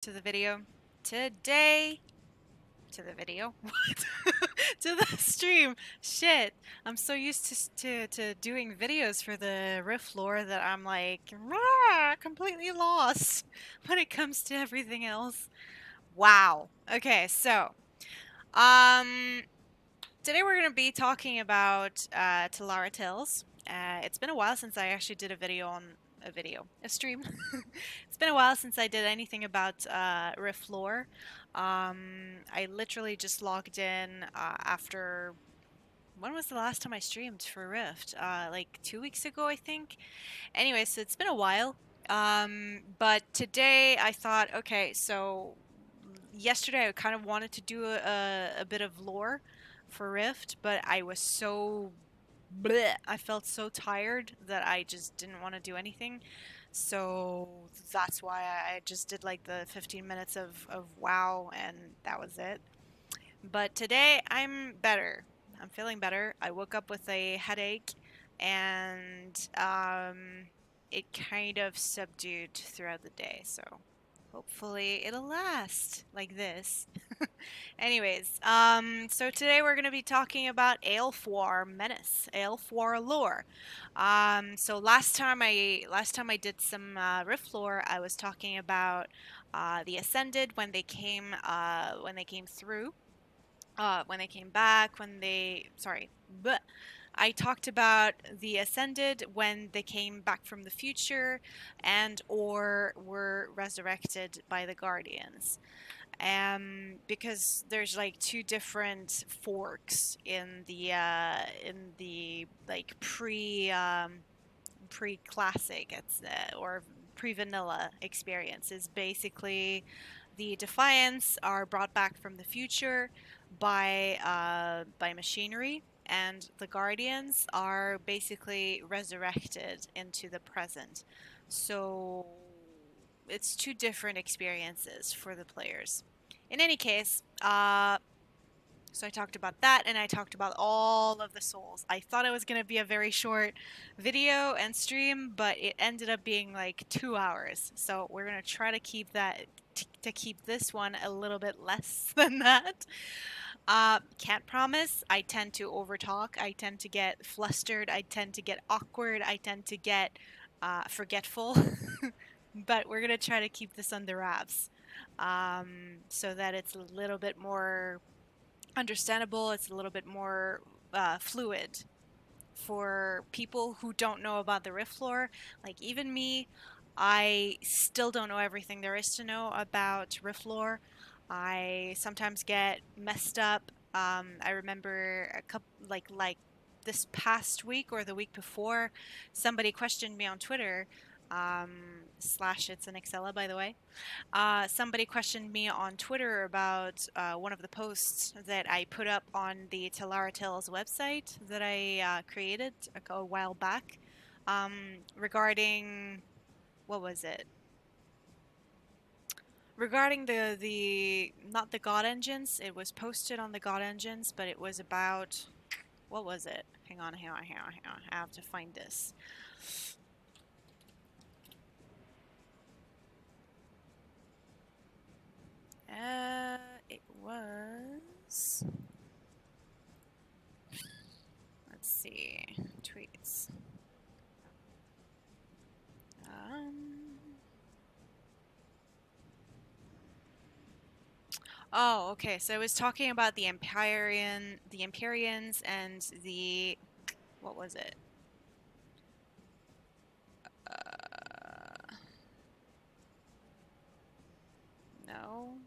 To the video. Today, to the video? What? To the stream. Shit. I'm so used to doing videos for the Rift lore that I'm like, rah, completely lost when it comes to everything else. Wow. Okay, so, um, today we're gonna be talking about Talara Tales. It's been a while since I actually did a video on a stream. It's been a while since I did anything about Rift lore. I literally just logged in after. When was the last time I streamed for Rift? Like 2 weeks ago, I think. Anyway, so it's been a while. But today I thought, okay, so yesterday I kind of wanted to do a bit of lore for Rift, but I was so bleh, I felt so tired that I just didn't want to do anything. So that's why I just did like the 15 minutes of WoW and that was it. But today I'm better. I'm feeling better. I woke up with a headache and it kind of subdued throughout the day. So hopefully it'll last like this. Anyways, so today we're going to be talking about Aelfwar Menace, Aelfwar lore. So last time I did some Rift lore, I was talking about the Ascended when they came through, when they came back, when they sorry, but I talked about the Ascended when they came back from the future and or were resurrected by the Guardians. Because there's like two different forks in the like pre-classic or pre-vanilla experiences. Basically, the Defiants are brought back from the future by machinery, and the Guardians are basically resurrected into the present. So it's two different experiences for the players. In any case, so I talked about that and I talked about all of the souls. I thought it was going to be a very short video and stream, but it ended up being like 2 hours. So we're going to try to keep to keep this one a little bit less than that. Can't promise. I tend to overtalk. I tend to get flustered. I tend to get awkward. I tend to get forgetful. But we're going to try to keep this under wraps, so that it's a little bit more understandable. It's a little bit more fluid for people who don't know about the Rift lore. Like even me, I still don't know everything there is to know about Rift lore. I sometimes get messed up. I remember a couple like this past week or the week before, somebody questioned me on Twitter. Slash it's an Excella, by the way. Somebody questioned me on Twitter about one of the posts that I put up on the Talara Tales website that I created a while back, regarding, what was it? Regarding the not the God engines. It was posted on the God engines, but it was about, what was it? Hang on, hang on, hang on, hang on. I have to find this. It was. Let's see. Tweets. Oh, okay. So I was talking about the Empyreans, and the, what was it? No.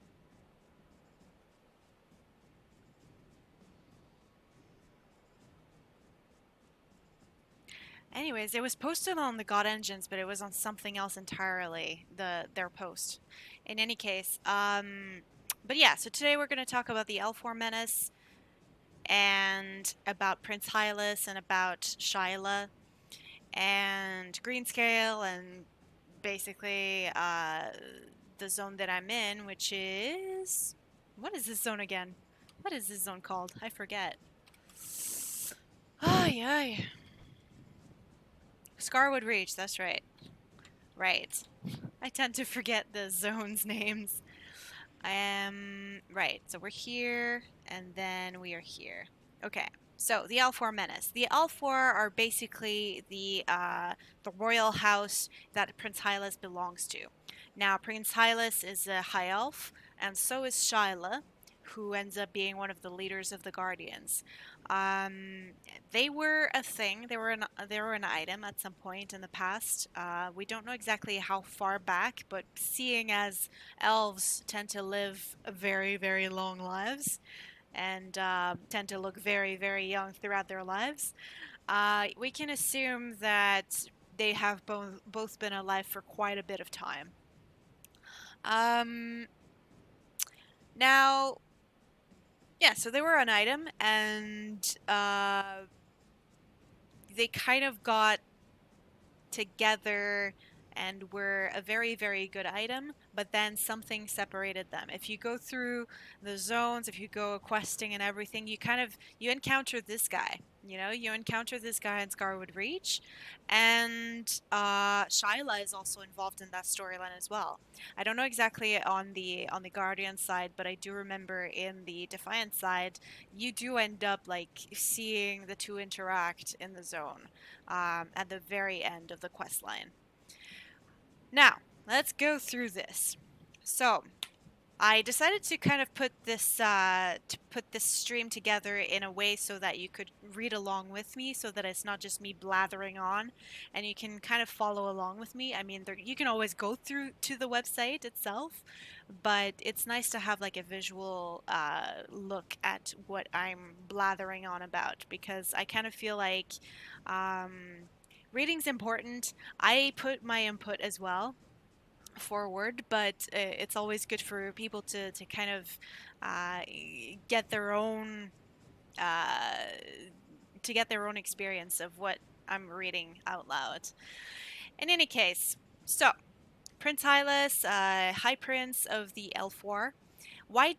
Anyways, it was posted on the God Engines, but it was on something else entirely, their post. In any case, but yeah, so today we're going to talk about the Aelfwar Menace and about Prince Hylas and about Shyla and Greenscale and basically the zone that I'm in, which is, what is this zone again? What is this zone called? I forget. Ay, ay. Scarwood Reach, that's right. Right. I tend to forget the zones names. Right, so we're here, and then we are here. Okay, so the Aelfwar Menace. The Aelfwar are basically the royal house that Prince Hylas belongs to. Now, Prince Hylas is a high elf, and so is Shyla, who ends up being one of the leaders of the Guardians. Um, they were a thing. They were an item at some point in the past. We don't know exactly how far back, but seeing as elves tend to live very, very long lives and tend to look very, very young throughout their lives, we can assume that they have both been alive for quite a bit of time. Um, Now, yeah, so they were an item, and they kind of got together and were a very, very good item, but then something separated them. If you go through the zones, if you go questing and everything, you encounter this guy. You encounter this guy in Scarwood Reach, and Shyla is also involved in that storyline as well. I don't know exactly on the Guardian side, but I do remember in the Defiant side, you do end up like seeing the two interact in the zone at the very end of the quest line. Now, let's go through this. So, I decided to kind of put this stream together in a way so that you could read along with me, so that it's not just me blathering on, and you can kind of follow along with me. I mean, you can always go through to the website itself, but it's nice to have like a visual look at what I'm blathering on about, because I kind of feel like reading's important. I put my input as well forward, but it's always good for people to kind of uh, get their own uh, experience of what I'm reading out loud. In any case, so Prince Hylas, High Prince of the Aelfwar. Why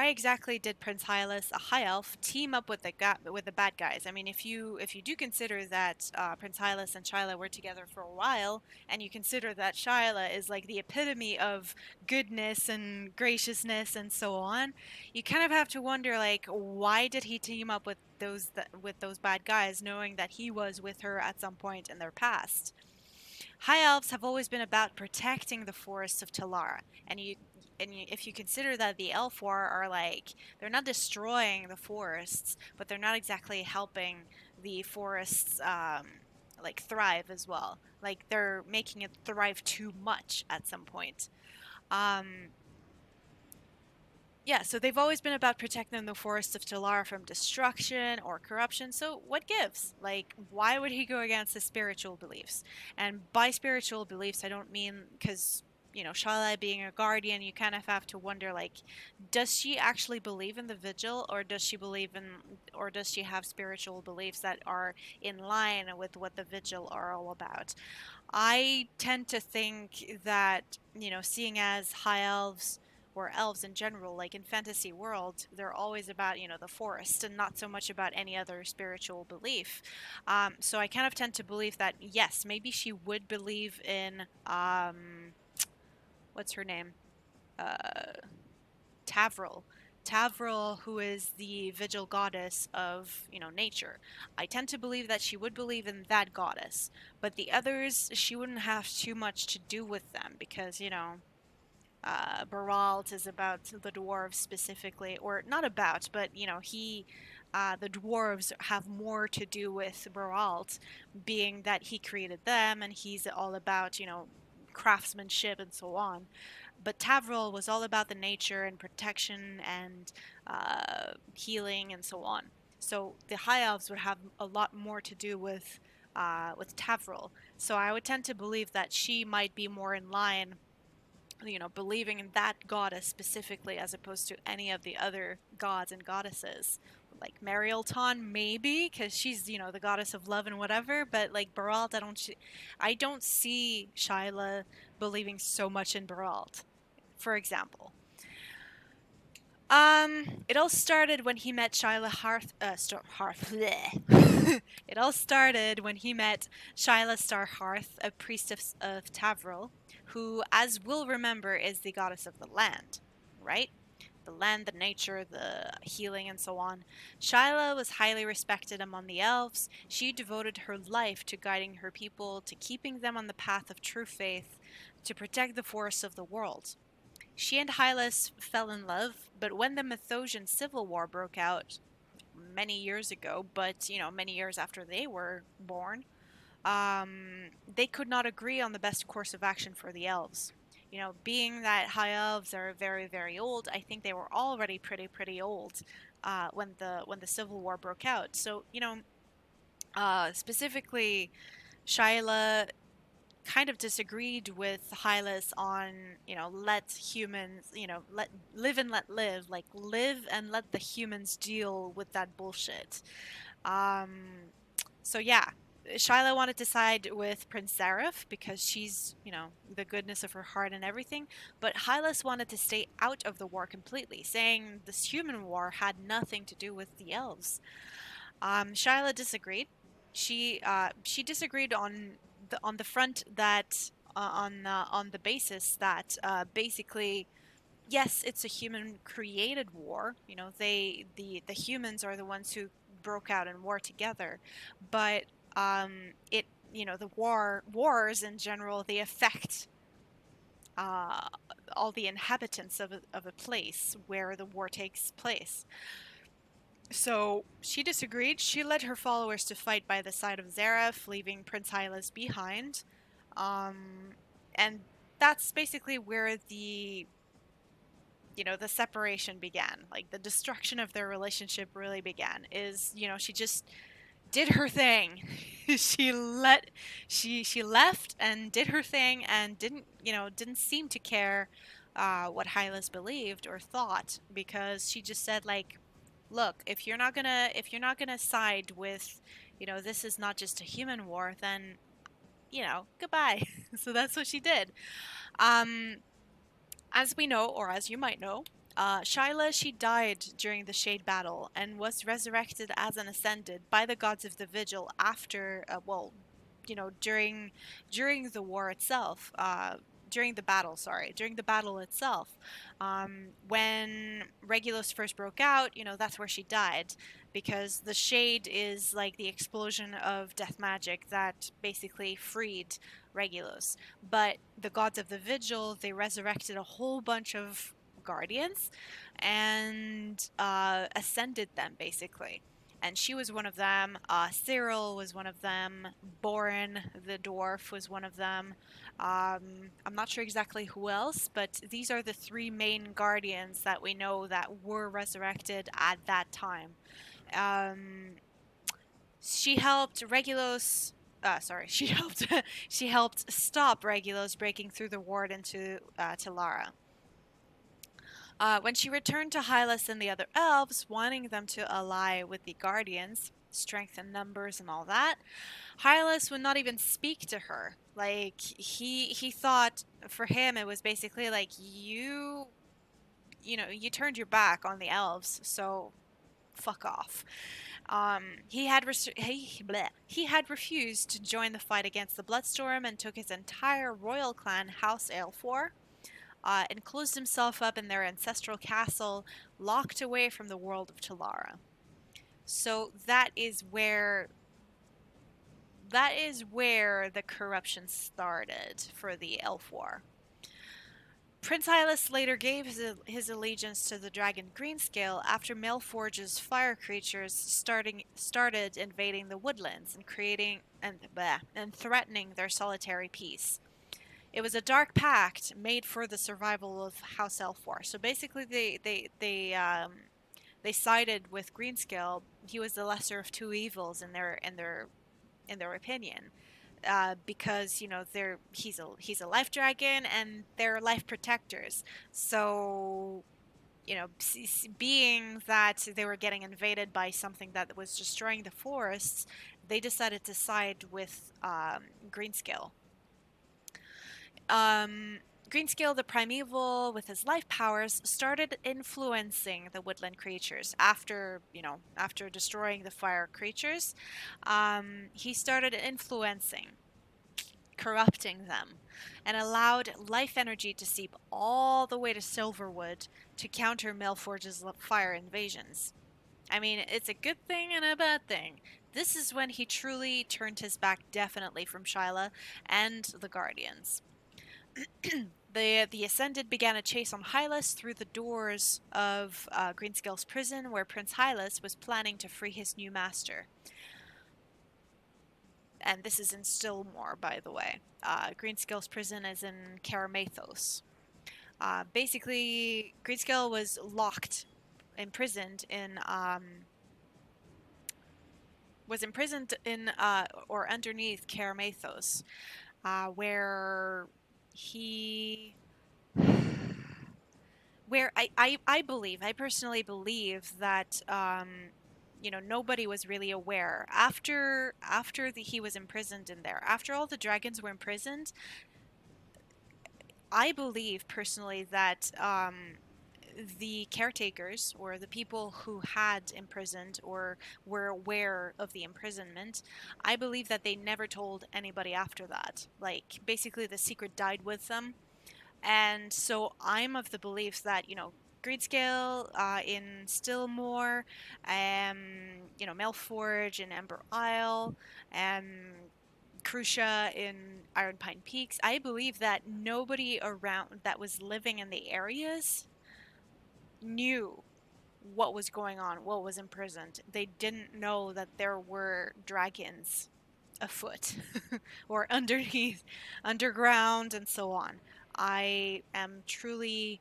exactly did Prince Hylas, a high elf, team up with the bad guys? I mean, if you do consider that Prince Hylas and Shyla were together for a while, and you consider that Shyla is like the epitome of goodness and graciousness and so on, you kind of have to wonder, like, why did he team up with those bad guys, knowing that he was with her at some point in their past? High elves have always been about protecting the forests of Talara, if you consider that the Aelfwar are like, they're not destroying the forests, but they're not exactly helping the forests like thrive as well. Like they're making it thrive too much at some point. Um, yeah, so they've always been about protecting the forests of Talara from destruction or corruption. So what gives? Like, why would he go against his spiritual beliefs? And by spiritual beliefs, I don't mean because, Shala being a guardian, you kind of have to wonder, like, does she actually believe in the vigil, or does she have spiritual beliefs that are in line with what the vigil are all about? I tend to think that, seeing as high elves or elves in general, like in fantasy world, they're always about, the forest and not so much about any other spiritual belief. So I kind of tend to believe that, yes, maybe she would believe in, what's her name? Uh, Tavril. Tavril, who is the vigil goddess of, nature. I tend to believe that she would believe in that goddess, but the others, she wouldn't have too much to do with them because, Baralt is about the dwarves specifically, or not about, but the dwarves have more to do with Baralt, being that he created them and he's all about, craftsmanship and so on. But Tavril was all about the nature and protection and healing and so on. So the High Elves would have a lot more to do with Tavril. So I would tend to believe that she might be more in line, believing in that goddess specifically as opposed to any of the other gods and goddesses. Like Marielton, maybe, because she's, the goddess of love and whatever, but like Baralt, I don't see Shyla believing so much in Baralt, for example. It all started when he met Shyla bleh. It all started when he met Shyla Starhearth, a priest of Tavril, who, as we'll remember, is the goddess of the land, right? The land, the nature, the healing, and so on. Shyla was highly respected among the elves. She devoted her life to guiding her people, to keeping them on the path of true faith, to protect the forests of the world. She and Hylas fell in love, but when the Methosian Civil War broke out many years ago, but many years after they were born, they could not agree on the best course of action for the elves. Being that high elves are very, very old, I think they were already pretty old when the Civil War broke out. So, specifically, Shyla kind of disagreed with Hylas on, let humans, let live and let live, like live and let the humans deal with that bullshit. Um, so yeah, Shyla wanted to side with Prince Zareth because she's, the goodness of her heart and everything, but Hylas wanted to stay out of the war completely, saying this human war had nothing to do with the elves. Shyla disagreed. She disagreed on the front that on the basis that basically yes, it's a human created war. The humans are the ones who broke out in war together, but it the wars in general, they affect uh, all the inhabitants of a place where the war takes place. So she disagreed. She led her followers to fight by the side of Zareth, leaving Prince Hylas behind. Um, and that's basically where the separation began. Like the destruction of their relationship really began. She just did her thing. she let she left and did her thing and didn't seem to care what Hylas believed or thought, because she just said, like, look, if you're not gonna side with, this is not just a human war, then goodbye. So that's what she did. um as we know, or as you might know, Shyla, she died during the Shade Battle and was resurrected as an Ascended by the gods of the Vigil after, during the war itself, during the battle itself. When Regulus first broke out, that's where she died, because the Shade is like the explosion of death magic that basically freed Regulus. But the gods of the Vigil, they resurrected a whole bunch of guardians and ascended them, basically. And she was one of them. Cyril was one of them. Borin, the dwarf, was one of them. I'm not sure exactly who else, but these are the three main guardians that we know that were resurrected at that time. Um, she helped Regulus. Sorry, she helped. she helped stop Regulus breaking through the ward into Telara. When she returned to Hylas and the other elves, wanting them to ally with the Guardians, strength in numbers and all that, Hylas would not even speak to her. Like he thought for him it was basically like you turned your back on the elves, so fuck off. He had refused to join the fight against the Bloodstorm and took his entire royal clan, House Aelfwar, and closed himself up in their ancestral castle, locked away from the world of Telara. So that is where the corruption started for the Aelfwar. Prince Hylas later gave his allegiance to the dragon Greenscale after Maelforge's fire creatures started invading the woodlands and creating and threatening their solitary peace. It was a dark pact made for the survival of House Aelfwar. So basically, they sided with Greenscale. He was the lesser of two evils in their opinion, because he's a life dragon and they're life protectors. So being that they were getting invaded by something that was destroying the forests, they decided to side with Greenscale. Greenscale the Primeval, with his life powers, started influencing the woodland creatures after destroying the fire creatures. He started influencing. corrupting them, and allowed life energy to seep all the way to Silverwood to counter Melforge's fire invasions. I mean, it's a good thing and a bad thing. This is when he truly turned his back definitely from Shyla and the Guardians. The Ascended began a chase on Hylas through the doors of Greenscale's prison, where Prince Hylas was planning to free his new master. And this is in Stillmore, by the way. Greenscale's prison is in Karamathos. Basically, Greenscale was locked, imprisoned in or underneath Karamathos, where he where I personally believe that nobody was really aware after he was imprisoned in there, after all the dragons were imprisoned. I believe personally that the caretakers, or the people who had imprisoned or were aware of the imprisonment, I believe that they never told anybody after that. Like, basically the secret died with them. And so I'm of the belief that, Greedscale in Stillmore, Melforge in Ember Isle, um, Crucia in Iron Pine Peaks, I believe that nobody around that was living in the areas knew what was going on, what was imprisoned. They didn't know that there were dragons afoot or underneath, underground, and so on. I am truly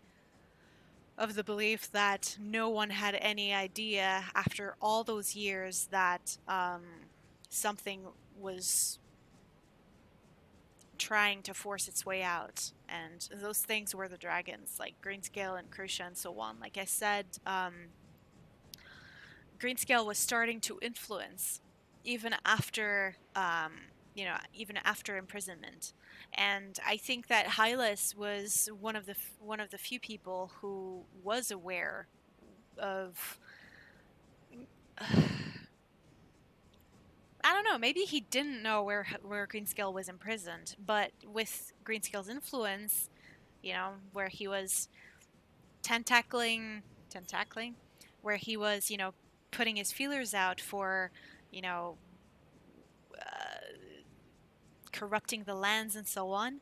of the belief that no one had any idea after all those years that something was trying to force its way out. And those things were the dragons, like Greenscale and Crucia and so on. Like I said, Greenscale was starting to influence even after, even after imprisonment. And I think that Hylas was one of the few people who was aware of. I don't know. Maybe he didn't know where Greenscale was imprisoned, but with Greenscale's influence, where he was tentacling, where he was, putting his feelers out for, you know, corrupting the lands and so on.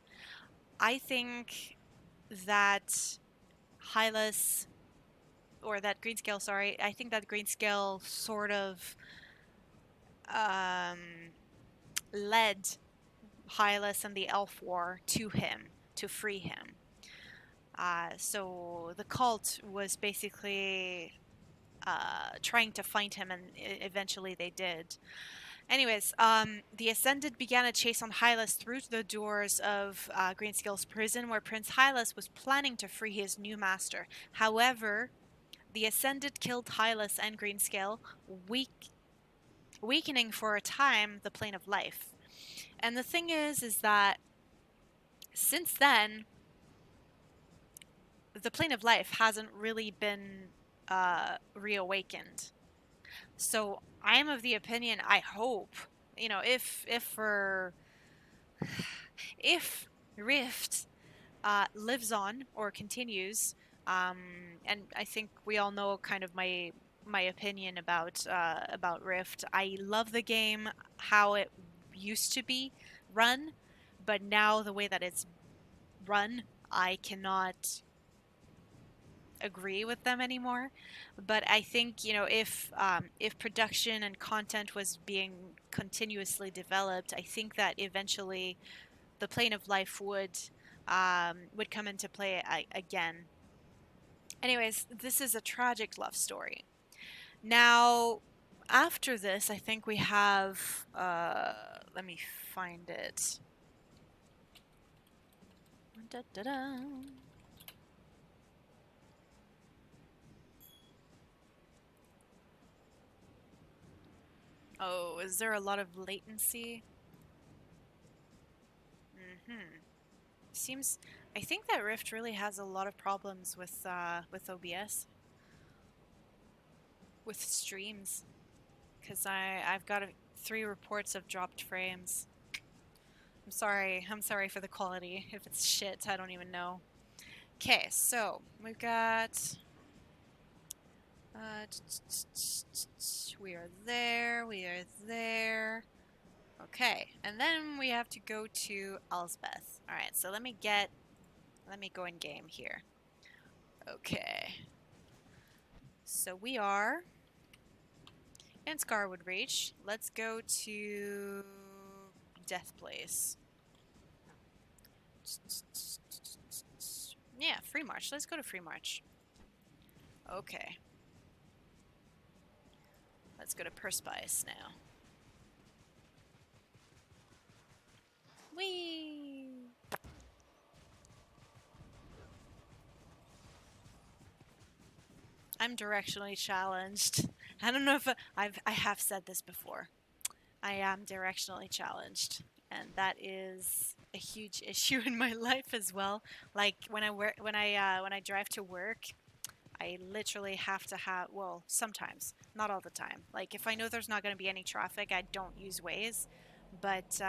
I think that Hylas, or that Greenscale, sorry, I think that Greenscale sort of um, led Hylas and the Aelfwar to him to free him. So the cult was basically trying to find him, and eventually they did. Anyways, the Ascended began a chase on Hylas through the doors of Greenscale's prison, where Prince Hylas was planning to free his new master. However, the Ascended killed Hylas and Greenscale, weakening for a time the plane of life. And the thing is that since then, the plane of life hasn't really been reawakened. So I am of the opinion, I hope, if Rift lives on or continues, um, and I think we all know kind of my opinion about Rift. I love the game, how it used to be run, but now the way that it's run, I cannot agree with them anymore. But I think, if production and content was being continuously developed, I think that eventually the plane of life would come into play again. Anyways, this is a tragic love story. Now, after this, I think we have let me find it. Da, da, da. Oh, is there a lot of latency? Seems. I think that Rift really has a lot of problems with OBS, with streams, because I've got 3 reports of dropped frames. I'm sorry for the quality. If it's shit, I don't even know. Okay, so we've got we are there, we are there. Okay, and then we have to go to Alsbeth. Alright, so let me go in game here. Okay. So we are in Scarwood Reach. Let's go to Death Place. Yeah, Free March. Let's go to Free March. Okay. Let's go to Perspice now. Whee! I'm directionally challenged. I don't know if I have said this before. I am directionally challenged, and that is a huge issue in my life as well. Like when I drive to work, I literally have to have, well, sometimes, not all the time. Like if I know there's not going to be any traffic, I don't use Waze. But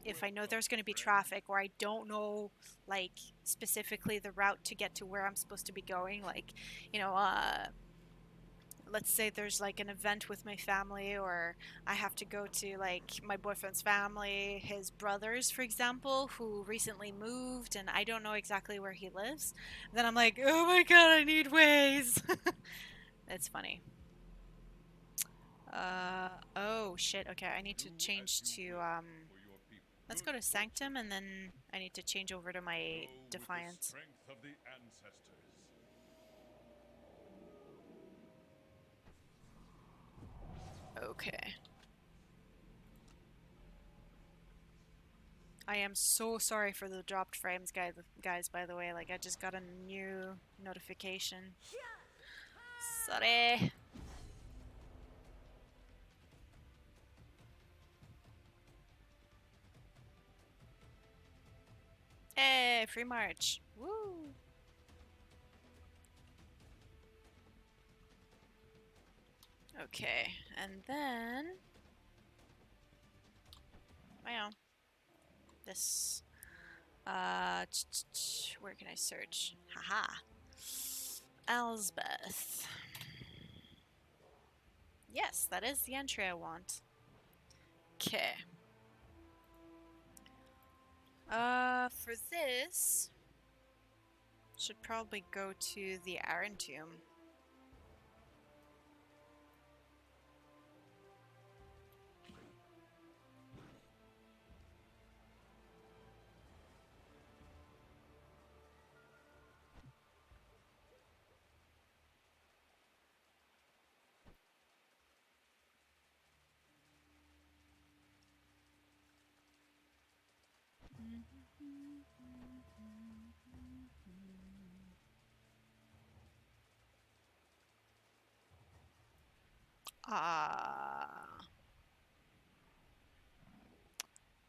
if I know there's going to be traffic or I don't know like specifically the route to get to where I'm supposed to be going, like, you know, let's say there's like an event with my family, or I have to go to like my boyfriend's family, his brothers, for example, who recently moved and I don't know exactly where he lives, then I'm like, oh my god, I need Waze. It's funny. Oh shit, okay, I need to change to, let's go to Sanctum and then I need to change over to my Defiant. Okay. I am so sorry for the dropped frames, guys, by the way. Like, I just got a new notification. Sorry. Hey, free march. Woo! Okay, and then... Well, this... where can I search? Haha. Alsbeth. Yes, that is the entry I want. Okay. For this... Should probably go to the Iron Tomb.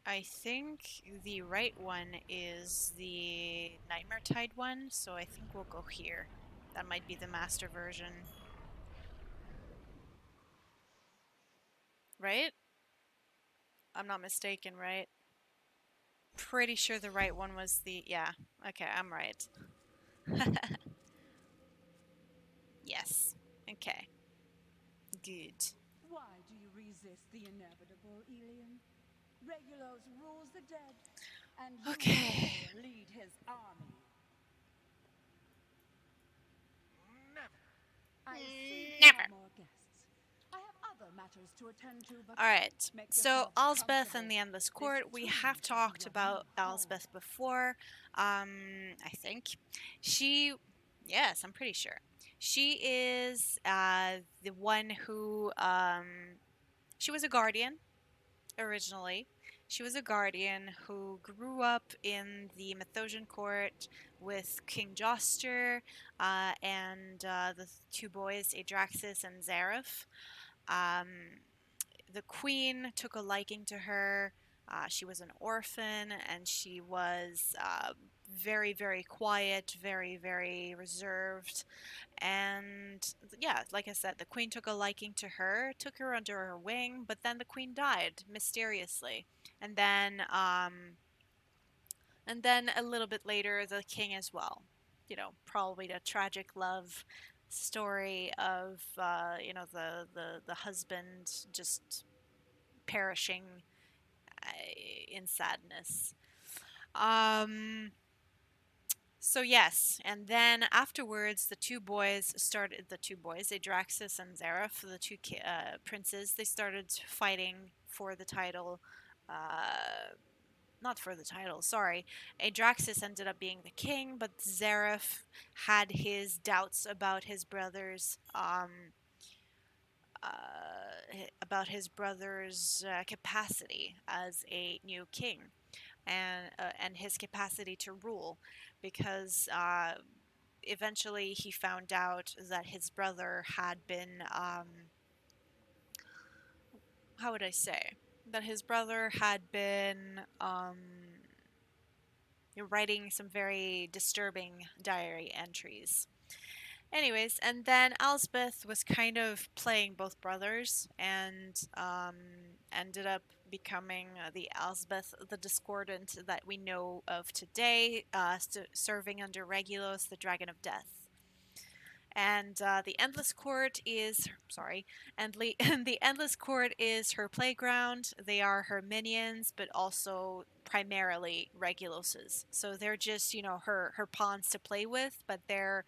I think the right one is the Nightmare Tide one, so I think we'll go here. That might be the master version. Right? I'm not mistaken, right? Pretty sure the right one was the... Yeah. Okay, I'm right. Yes. Okay. Good. Why do you resist the inevitable, Elian? Regulus rules the dead, and Okay. you lead his army. Never. I see Never. more guests. I have other matters to attend to, but Alright, make so yourselves Alsbeth and comfortable. the Endless This Court, we tomb have should be talked your about new home. Alsbeth before. I think. She, yes, I'm pretty sure. She is the one who, she was a guardian originally. She was a guardian who grew up in the Methosian court with King Joster and the two boys, Adraxis and Zareth. Um, the queen took a liking to her. She was an orphan and she was very, very quiet, very, very reserved. And yeah, like I said, the queen took a liking to her, took her under her wing, but then the queen died mysteriously. and then um, and then a little bit later the king as well. Probably the tragic love story of the husband just perishing uh, in sadness. Um, so yes, and then afterwards, the two boys, Adraxus and Zareth, the two princes. They started fighting for the title. Not for the title, sorry. Adraxus ended up being the king, but Zareth had his doubts about his brother's capacity as a new king and his capacity to rule, because eventually he found out that his brother had been how would I say that his brother had been writing some very disturbing diary entries. Anyways, and then Alsbeth was kind of playing both brothers and ended up becoming the Alsbeth the Discordant that we know of today, serving under Regulus, the Dragon of Death. And the Endless Court is sorry, and the Endless Court is her playground. They are her minions, but also primarily Regulus's. So they're just her pawns to play with, but they're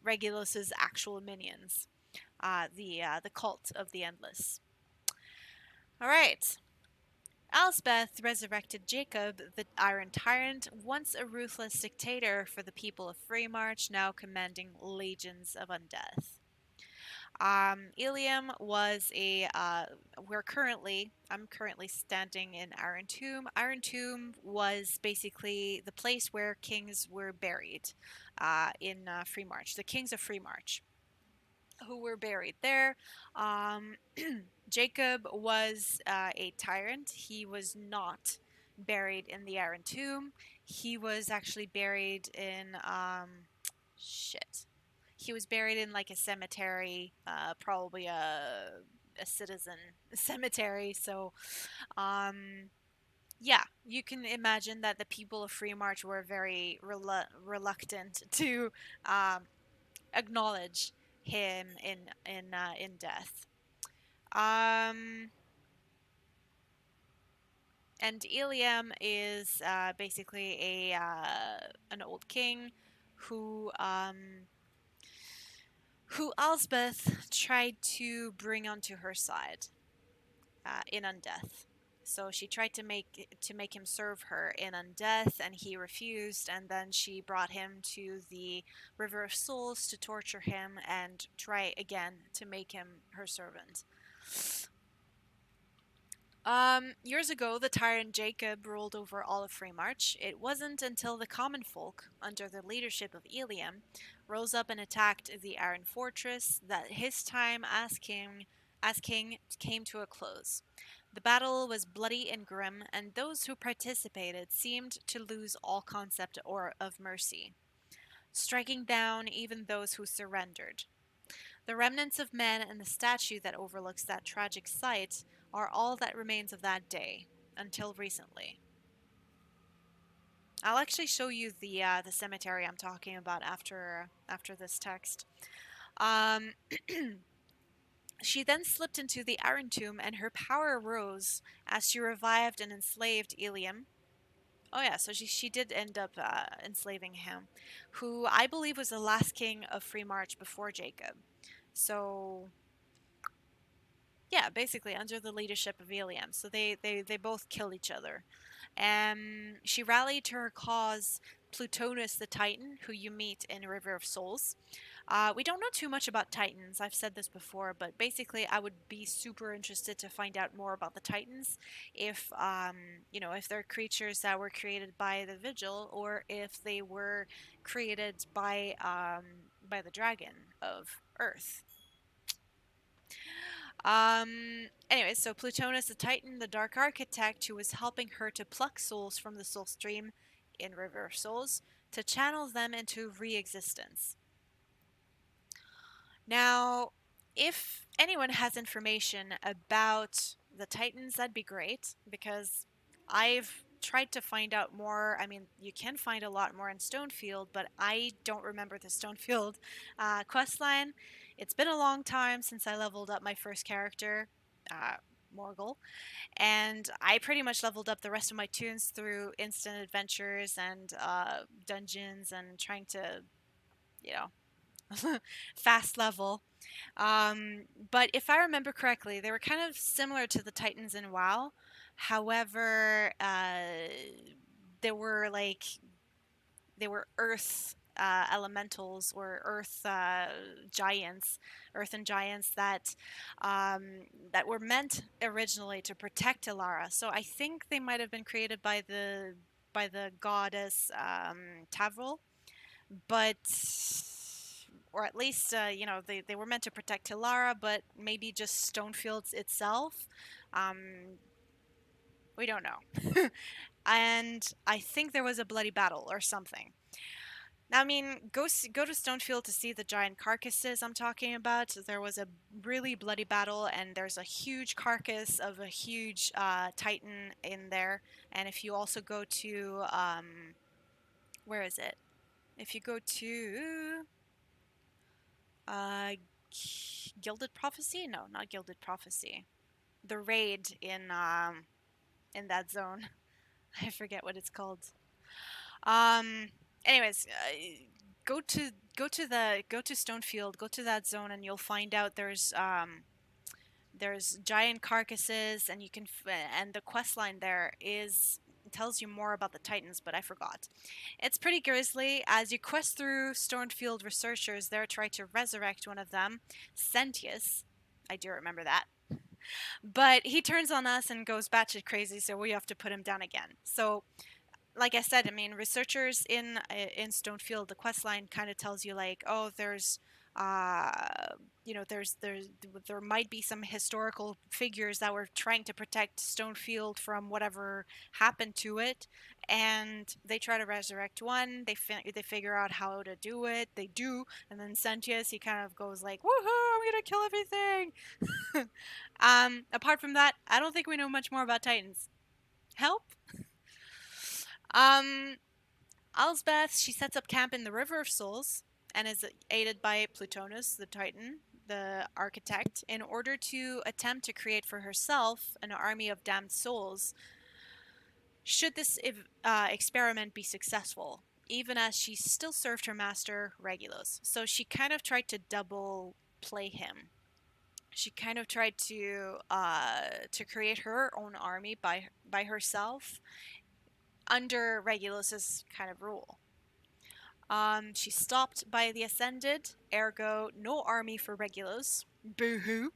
Regulus's actual minions. The cult of the Endless. All right. Alsbeth resurrected Jacob, the Iron Tyrant, once a ruthless dictator for the people of Freemarch, now commanding legions of undeath. Ilium was a. I'm currently standing in Iron Tomb. Iron Tomb was basically the place where kings were buried in Freemarch, the kings of Freemarch, who were buried there. Um, Jacob was a tyrant. He was not buried in the Iron Tomb. He was actually buried in shit. He was buried in like a cemetery, probably a citizen cemetery. So, um, yeah, you can imagine that the people of Freemarch were very reluctant to um, acknowledge him in death. Um, and Iliam is basically a an old king who who Alsbeth tried to bring onto her side in Undeath. So she tried to make him serve her in Undeath, and he refused. And then she brought him to the River of Souls to torture him and try again to make him her servant. Years ago, the tyrant Jacob ruled over all of Freemarch. It wasn't until the common folk, under the leadership of Iliam, rose up and attacked the Iron Fortress that his time as king came to a close. The battle was bloody and grim, and those who participated seemed to lose all concept or of mercy, striking down even those who surrendered. The remnants of men and the statue that overlooks that tragic sight are all that remains of that day, until recently. I'll actually show you the cemetery I'm talking about after this text. Um, she then slipped into the Iron Tomb, and her power rose as she revived and enslaved Ilium. Oh yeah, so she did end up enslaving him, who I believe was the last king of Freemarch before Jacob. So yeah, basically under the leadership of Iliam. So they both kill each other. She rallied to her cause Plutonus the Titan, who you meet in River of Souls. We don't know too much about Titans. I've said this before, but basically, I would be super interested to find out more about the Titans. If if they're creatures that were created by the Vigil, or if they were created by the Dragon of Earth. Anyways, so Plutonus the Titan, the Dark Architect, who was helping her to pluck souls from the soul stream in River of Souls to channel them into re-existence. Now, if anyone has information about the Titans, that'd be great, because I've tried to find out more. I mean, you can find a lot more in Stonefield, but I don't remember the Stonefield quest line. It's been a long time since I leveled up my first character, uh, Morgul, and I pretty much leveled up the rest of my tunes through instant adventures and dungeons and trying to, you know, fast level. Um, but if I remember correctly, they were kind of similar to the Titans in WoW. However, they were like they were Earth elementals or Earth giants, Earthen giants um, that were meant originally to protect Ilara. So I think they might have been created by the goddess Tavril, but or at least they were meant to protect Hilara, but maybe just Stonefields itself. Um, we don't know. And I think there was a bloody battle or something. Now, I mean, go to Stonefield to see the giant carcasses I'm talking about. There was a really bloody battle, and there's a huge carcass of a huge Titan in there. And if you also go to where is it? If you go to Uh, Gilded Prophecy? No, not Gilded Prophecy. The raid in that zone. I forget what it's called. Um. Anyways, go to Stonefield. Go to that zone, and you'll find out there's giant carcasses, and and the quest line there is tells you more about the Titans, but I forgot. It's pretty grisly. As you quest through Stonefield, researchers there try to resurrect one of them, Sentius. I do remember that. But he turns on us and goes batshit crazy, so we have to put him down again. So like I said, I mean, researchers in Stonefield, the quest line kind of tells you like, oh, uh, there might be some historical figures that were trying to protect Stonefield from whatever happened to it, and they try to resurrect one. They figure out how to do it. They do, and then Sentius he kind of goes like, woohoo! I'm gonna kill everything. Apart from that, I don't think we know much more about Titans. Help. Um, Alsbeth, she sets up camp in the River of Souls and is aided by Plutonus, the Titan, the architect, in order to attempt to create for herself an army of damned souls. Should this experiment be successful, even as she still served her master, Regulus. So she kind of tried to double play him. She kind of tried to create her own army by herself under Regulus's kind of rule. She's stopped by the Ascended, ergo, no army for Regulus. Boo hoo.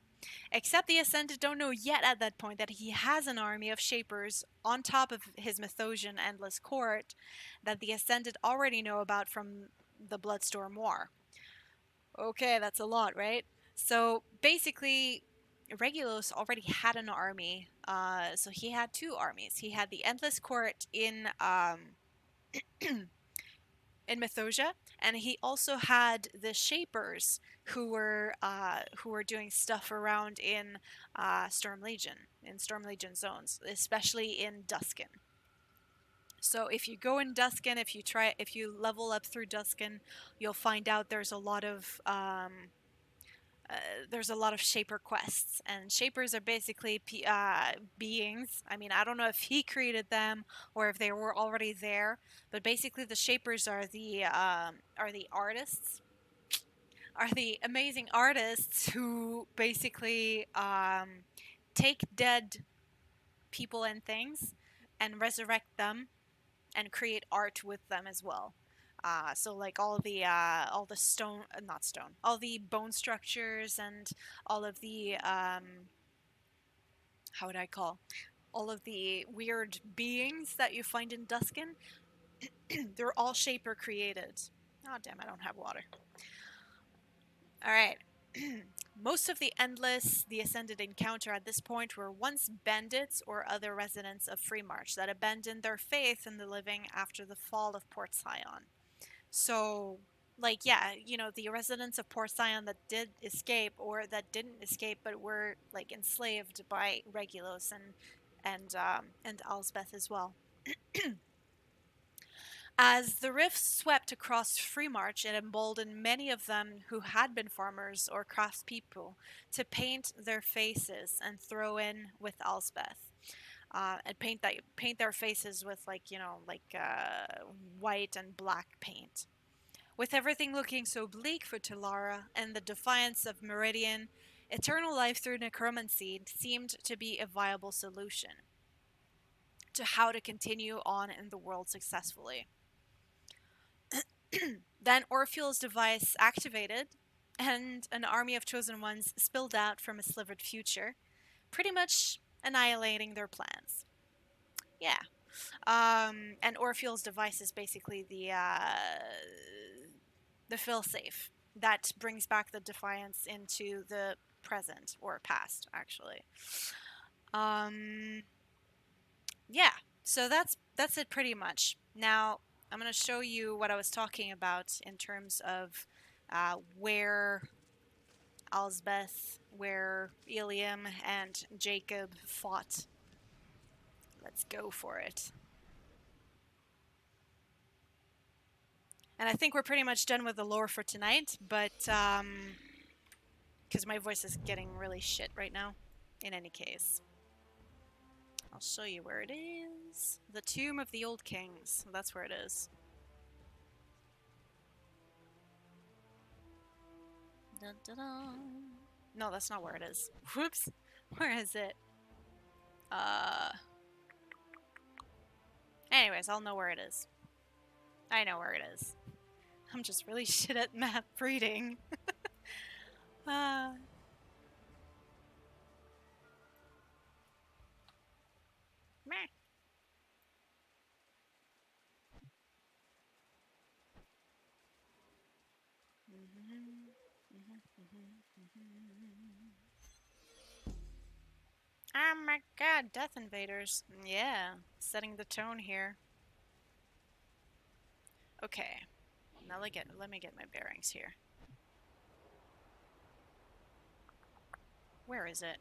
Except the Ascended don't know yet at that point that he has an army of Shapers on top of his Mythosian Endless Court that the Ascended already know about from the Bloodstorm War. Okay, that's a lot, right? So basically, Regulus already had an army. So he had two armies. He had the Endless Court in Mythosia, and he also had the Shapers who were doing stuff around in Storm Legion zones, especially in Duskin. So if you go in Duskin, if you level up through Duskin, you'll find out uh, there's a lot of Shaper quests, and Shapers are basically beings. I mean, I don't know if he created them or if they were already there, but basically the Shapers are the artists, are the amazing artists who basically take dead people and things and resurrect them and create art with them as well. So like all the stone, not stone, all the bone structures and all of the how would I call all of the weird beings that you find in Duskin, they're all Shaper created. Oh damn, I don't have water. All right. Most of the Ascended encounter at this point were once bandits or other residents of Freemarch that abandoned their faith in the living after the fall of Port Sion. So, like, yeah, the residents of Port Sion that did escape or that didn't escape but were, like, enslaved by Regulus and and Alsbeth as well. As the rift swept across Freemarch, it emboldened many of them who had been farmers or craftspeople to paint their faces and throw in with Alsbeth. And paint their faces with white and black paint. With everything looking so bleak for Talara and the defiance of Meridian, eternal life through necromancy seemed to be a viable solution to how to continue on in the world successfully. Then Orpheus's device activated, and an army of chosen ones spilled out from a slivered future, pretty much annihilating their plans. Yeah. And Orpheus's device is basically the failsafe that brings back the Defiance into the present or past, actually. Um, yeah. So that's it pretty much. Now I'm gonna show you what I was talking about in terms of where Alsbeth, where Ilium and Jacob fought. Let's go for it. And I think we're pretty much done with the lore for tonight, but because my voice is getting really shit right now. In any case, I'll show you where it is. The Tomb of the Old Kings. That's where it is. Dun, dun, dun. No, that's not where it is. Whoops. Where is it? Anyways, I'll know where it is. I know where it is. I'm just really shit at map reading. Meh. Oh my god, Death Invaders. Yeah, setting the tone here. Okay, now let me get my bearings here. Where is it?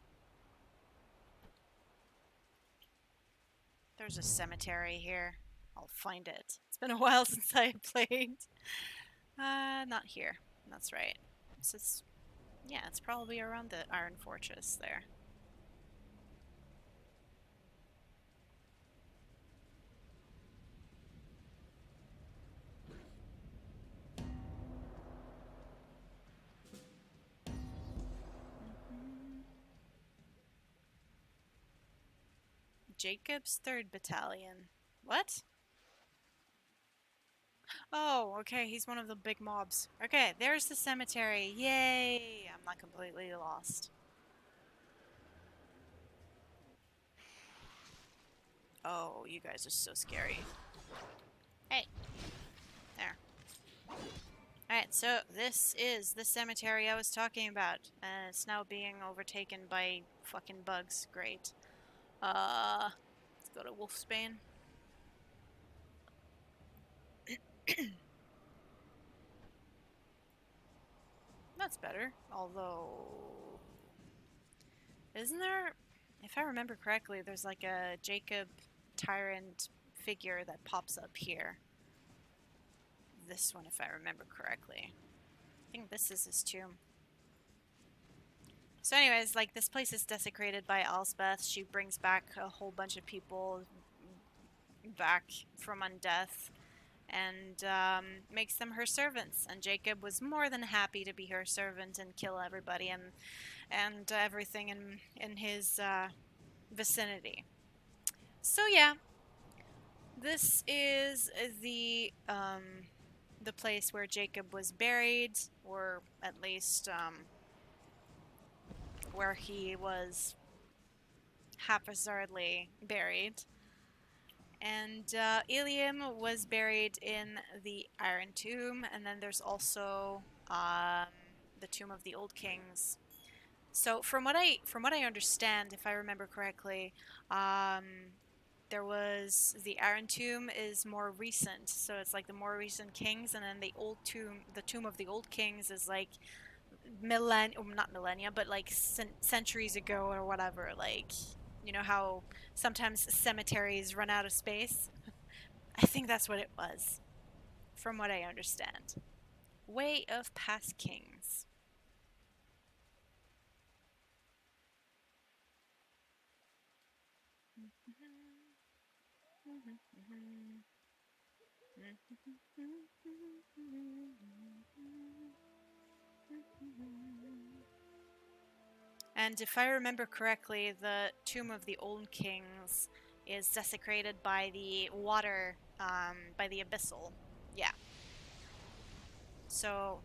There's a cemetery here. I'll find it. It's been a while since I played. Not here. That's right. Yeah, it's probably around the Iron Fortress there. Jacob's 3rd Battalion. What? Oh, okay, he's one of the big mobs. Okay, there's the cemetery. Yay! I'm not completely lost. Oh, you guys are so scary. Hey. There. Alright, so this is the cemetery I was talking about. And it's now being overtaken by fucking bugs. Great. Let's go to Wolfsbane. That's better. Although... Isn't there... If I remember correctly, there's like a Jacob Tyrant figure that pops up here. This one, if I remember correctly. I think this is his tomb. So anyways, like, this place is desecrated by Alsbeth. She brings back a whole bunch of people back from undeath and makes them her servants. And Jacob was more than happy to be her servant and kill everybody and everything in his vicinity. So yeah, this is the place where Jacob was buried, or at least where he was haphazardly buried. And Ilium was buried in the Iron Tomb, and then there's also the Tomb of the Old Kings. So from what I understand, if I remember correctly, there was the Iron Tomb is more recent, so it's like the more recent kings, and then the Tomb of the Old Kings is like not millennia, but like centuries ago or whatever, like You know how sometimes cemeteries run out of space? I think that's what it was, from what I understand. Way of Past Kings. And if I remember correctly, the Tomb of the Old Kings is desecrated by the water, by the Abyssal. Yeah. So,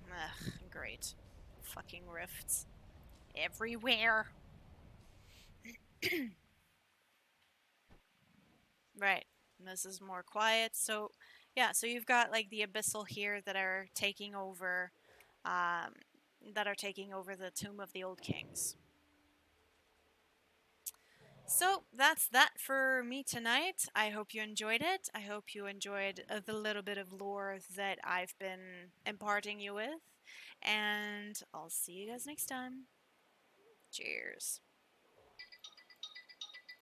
great. Fucking rifts. Everywhere. Right. And this is more quiet. So, yeah, so you've got like the Abyssal here um, that are taking over the Tomb of the Old Kings. So that's that for me tonight. I hope you enjoyed it. I hope you enjoyed the little bit of lore that I've been imparting you with. And I'll see you guys next time. Cheers.